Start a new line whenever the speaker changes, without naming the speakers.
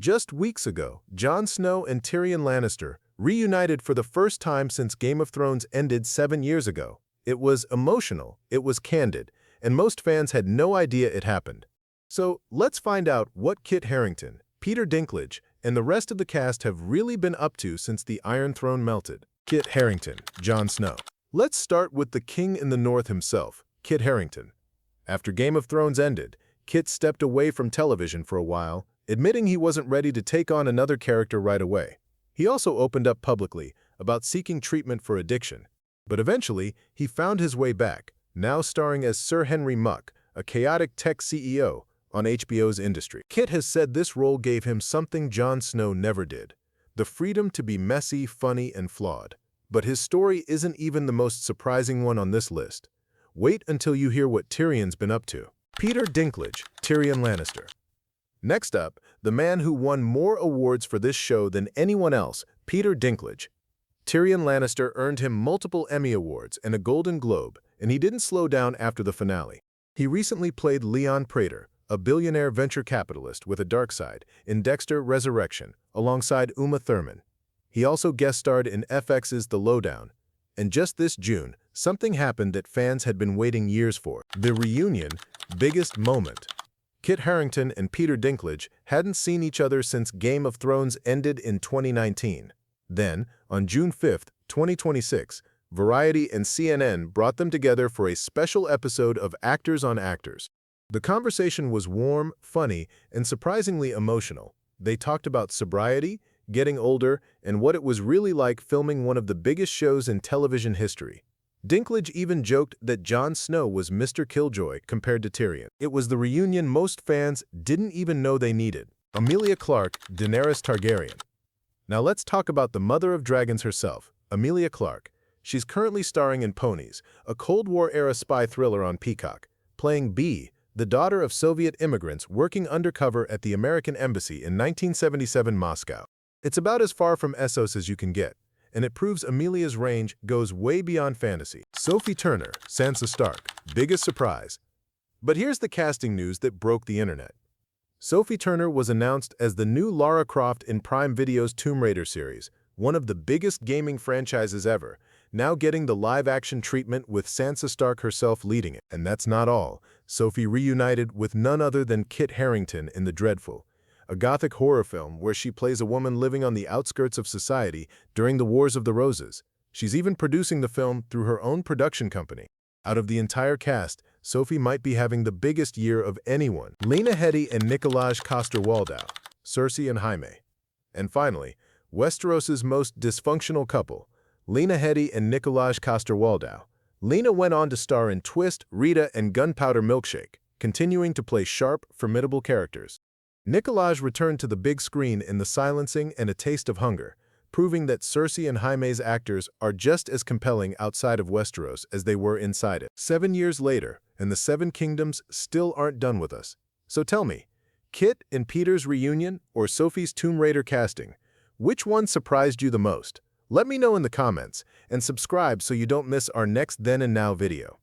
Just weeks ago, Jon Snow and Tyrion Lannister reunited for the first time since Game of Thrones ended 7 years ago. It was emotional, it was candid, and most fans had no idea it happened. So let's find out what Kit Harington, Peter Dinklage, and the rest of the cast have really been up to since the Iron Throne melted. Kit Harington, Jon Snow. Let's start with the King in the North himself, Kit Harington. After Game of Thrones ended, Kit stepped away from television for a while, admitting he wasn't ready to take on another character right away. He also opened up publicly about seeking treatment for addiction. But eventually, he found his way back, now starring as Sir Henry Muck, a chaotic tech CEO, on HBO's Industry. Kit has said this role gave him something Jon Snow never did, the freedom to be messy, funny, and flawed. But his story isn't even the most surprising one on this list. Wait until you hear what Tyrion's been up to. Peter Dinklage, Tyrion Lannister. Next up, the man who won more awards for this show than anyone else, Peter Dinklage. Tyrion Lannister earned him multiple Emmy Awards and a Golden Globe, and he didn't slow down after the finale. He recently played Leon Prater, a billionaire venture capitalist with a dark side, in Dexter: Resurrection, alongside Uma Thurman. He also guest-starred in FX's The Lowdown. And just this June, something happened that fans had been waiting years for. The reunion, biggest moment. Kit Harington and Peter Dinklage hadn't seen each other since Game of Thrones ended in 2019. Then, on June 5, 2026, Variety and CNN brought them together for a special episode of Actors on Actors. The conversation was warm, funny, and surprisingly emotional. They talked about sobriety, getting older, and what it was really like filming one of the biggest shows in television history. Dinklage even joked that Jon Snow was Mr. Killjoy compared to Tyrion. It was the reunion most fans didn't even know they needed. Emilia Clarke, Daenerys Targaryen. Now let's talk about the mother of dragons herself, Emilia Clarke. She's currently starring in Ponies, a Cold War-era spy thriller on Peacock, playing Bee, the daughter of Soviet immigrants working undercover at the American Embassy in 1977 Moscow. It's about as far from Essos as you can get, and it proves Emilia's range goes way beyond fantasy. Sophie Turner, Sansa Stark, biggest surprise. But here's the casting news that broke the internet. Sophie Turner was announced as the new Lara Croft in Prime Video's Tomb Raider series, one of the biggest gaming franchises ever, now getting the live-action treatment with Sansa Stark herself leading it. And that's not all. Sophie reunited with none other than Kit Harington in The Dreadful, a gothic horror film where she plays a woman living on the outskirts of society during the Wars of the Roses. She's even producing the film through her own production company. Out of the entire cast, Sophie might be having the biggest year of anyone. Lena Headey and Nikolaj Coster-Waldau, Cersei and Jaime. And finally, Westeros's most dysfunctional couple, Lena Headey and Nikolaj Coster-Waldau. Lena went on to star in Twist, Rita, and Gunpowder Milkshake, continuing to play sharp, formidable characters. Nikolaj returned to the big screen in The Silencing and A Taste of Hunger, proving that Cersei and Jaime's actors are just as compelling outside of Westeros as they were inside it. 7 years later, and the Seven Kingdoms still aren't done with us. So tell me, Kit and Peter's reunion or Sophie's Tomb Raider casting, which one surprised you the most? Let me know in the comments, and subscribe so you don't miss our next Then and Now video.